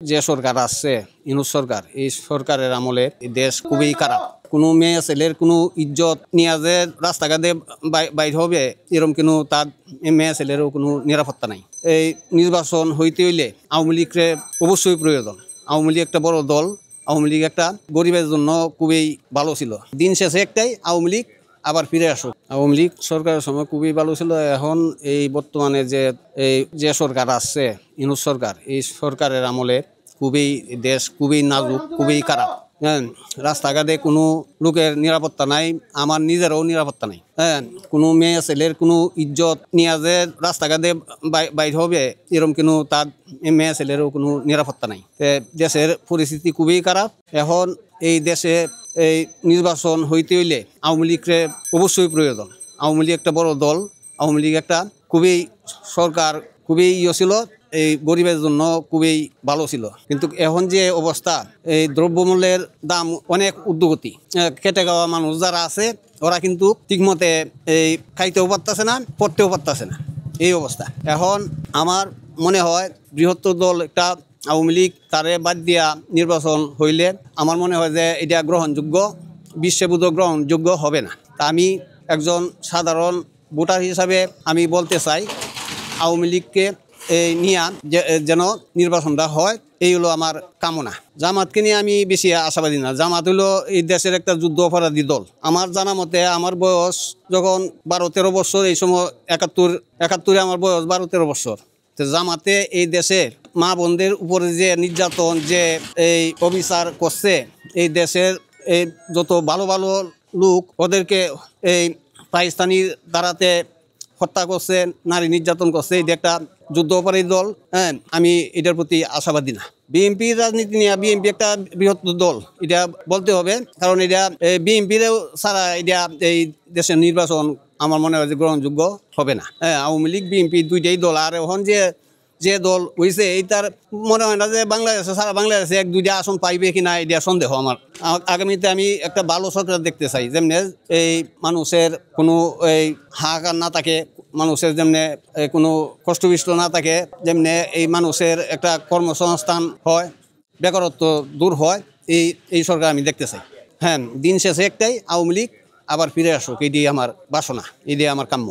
যে সরকার আছে ইউনূস সরকার, এই সরকারের আমলে দেশ খুবই খারাপ। কোনো মেয়ে ছেলের কোনো ইজ্জত নিয়ে যে রাস্তাঘাটে বাইর হবে এরকম কোনো তার মেয়ে ছেলেরও কোনো নিরাপত্তা নাই। এই নির্বাচন হইতে হইলে আওয়ামী লীগের অবশ্যই প্রয়োজন। আওয়ামী লীগ একটা বড় দল, আওয়ামী লীগ একটা গরিবের জন্য খুবই ভালো ছিল। দিন শেষে একটাই, আওয়ামী লীগ আবার ফিরে আসুক। আওয়ামী লীগ সরকারের সময় খুবই ভালো ছিল। এখন এই বর্তমানে যে সরকার আছে ইউনূস সরকার, এই সরকারের আমলে দেশ খুবই নাজুক, খুবই খারাপ। হ্যাঁ, রাস্তাঘাটে কোনো লোকের নিরাপত্তা নাই, আমার নিজেরও নিরাপত্তা নাই। হ্যাঁ, কোনো মেয়ে ছেলের কোনো ইজ্জত নিয়ে যে রাস্তাঘাটে বাইর হবে এরকম কোনো তার মেয়ে ছেলেরও কোনো নিরাপত্তা নাই। দেশের পরিস্থিতি খুবই খারাপ। এখন এই দেশে এই নির্বাচন হইতে হইলে আওয়ামী লীগের অবশ্যই প্রয়োজন। আওয়ামী লীগ একটা বড় দল, আওয়ামী লীগ একটা সরকার খুবই ছিল, এই গরিবের জন্য খুবই ভালো ছিল। কিন্তু এখন যে অবস্থা, এই দ্রব্যমূল্যের দাম অনেক ঊর্ধ্বগতি। খেটে খাওয়া মানুষ যারা আছে ওরা কিন্তু ঠিকমতে এই খাইতেও পারতেছে না, পড়তেও পারতেছে না, এই অবস্থা। এখন আমার মনে হয় বৃহত্তর দল একটা আওয়ামী লীগ তারে বাদ দিয়া নির্বাচন হইলে আমার মনে হয় যে এটা গ্রহণযোগ্য, বিশ্ববোধ গ্রহণযোগ্য হবে না। তা আমি একজন সাধারণ ভোটার হিসাবে আমি বলতে চাই আওয়ামী লীগকে এই নিয়ে যেন নির্বাচনটা হয়, এই হলো আমার কামনা। জামাতকে নিয়ে আমি বেশি আশাবাদী না। জামাত হলো এই দেশের একটা যুদ্ধ অপরাধী দল। আমার জানা মতে আমার বয়স যখন 12-13 বছর, এই সময় 71 আমার বয়স 12-13 বছর। তো জামাতে এই দেশের মা বোনদের উপরে যে নির্যাতন, যে এই অবিচার করছে, এই দেশের এই যত ভালো ভালো লোক ওদেরকে এই পাকিস্তানির দ্বারাতে হত্যা করছে, নারী নির্যাতন করছে, এটা একটা যুদ্ধ অপরাধী দল। হ্যাঁ, আমি এটার প্রতি আশাবাদী না। বিএনপির রাজনীতি নিয়ে, বিএনপি একটা বৃহত্তর দল, এটা বলতে হবে। কারণ এটা বিএনপিরও ছাড়া এটা এই দেশের নির্বাচন আমার মনে হয় যে গ্রহণযোগ্য হবে না। হ্যাঁ, আওয়ামী লীগ বিএনপি দুইটাই দল। আর এখন যে দল হয়েছে এইটার মনে হয় না যে বাংলাদেশে সারা বাংলাদেশে 1-2টা আসন পাইবে কিনা, এটা সন্দেহ আমার। আগামীতে আমি একটা ভালো সরকার দেখতে চাই, যেমনি এই মানুষের কোনো এই হাহাকার না থাকে, মানুষের যেমনি কোনো কষ্টবিষ্ট না থাকে, যেমনি এই মানুষের একটা কর্মসংস্থান হয়, বেকারত্ব দূর হয়, এই সরকার আমি দেখতে চাই। হ্যাঁ, দিন শেষে একটাই, আওয়ামী লীগ আবার ফিরে আসুক, এটি আমার বাসনা, এটি আমার কাম্য।